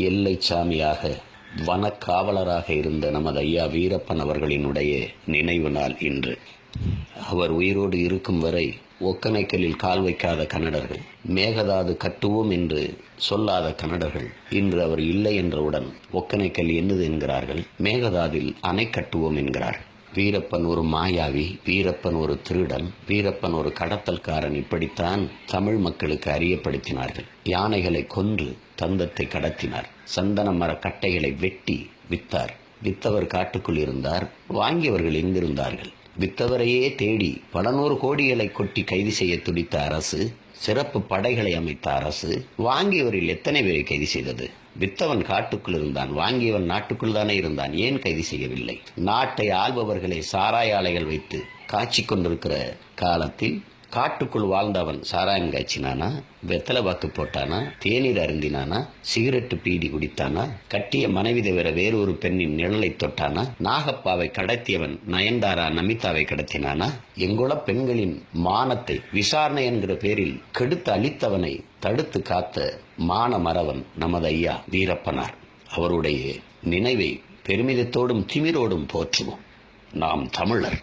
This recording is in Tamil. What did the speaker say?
எல்லை சாமியாக வனக்காவலராக இருந்த நமது ஐயா வீரப்பன் அவர்களினுடைய நினைவு நாள் இன்று. அவர் உயிரோடு இருக்கும் வரை ஒக்கனைக்கலில் கால் வைக்காத கன்னடர்கள், மேகதாது கட்டுவோம் என்று சொல்லாத கன்னடர்கள் இன்று அவர் இல்லை என்றவுடன் ஒக்கனைக்கல் என்னது என்கிறார்கள், மேகதாதில் அணை கட்டுவோம் என்கிறார்கள். வீரப்பன் ஒரு மாயாவி, வீரப்பன் ஒரு திருடன், வீரப்பன் ஒரு கடத்தல்காரன், இப்படித்தான் தமிழ் மக்களுக்கு அறியப்படுத்தினார்கள். யானைகளை கொன்று தந்தத்தை கடத்தினார். சந்தன மர கட்டைகளை வெட்டி வித்தார். வித்தவர் காட்டுக்குள் இருந்தார். வாங்கியவர்கள் எங்கிருந்தார்கள்? வித்தவரையே தேடி பல நூறு கோடிகளை கொட்டி கைது செய்ய துடித்த அரசு, சிறப்பு படைகளை அமைத்த அரசு, வாங்கியவரில் எத்தனை பேரை கைது செய்தது? வித்தவன் காட்டுக்குள் இருந்தான், வாங்கியவன் நாட்டுக்குள் தானே இருந்தான். ஏன் கைது செய்யவில்லை? நாட்டை ஆள்பவர்களை சாராய ஆலைகள் வைத்து காய்ச்சி கொண்டிருக்கிற காலத்தில் காட்டுக்குள் வாழ்ந்தவன் சாராயம் காய்ச்சினானா, வெத்தலை வாக்கு போட்டானா, தேநீர் அருந்தினானா, சிகரெட்டு பீடி குடித்தானா, கட்டிய மனைவி தவிர வேறொரு பெண்ணின் நிழலை தொட்டானா, நாகப்பாவை கடத்தியவன் நயன்தாரா நமிதாவை கடத்தினானா? எங்குள பெண்களின் மானத்தை விசாரணை என்கிற பேரில் கெடுத்து அழித்தவனை தடுத்து காத்த மான மறவன் நமது ஐயா வீரப்பனார். அவருடைய நினைவை பெருமிதத்தோடும் திமிரோடும் போற்றுவோம். நாம் தமிழர்.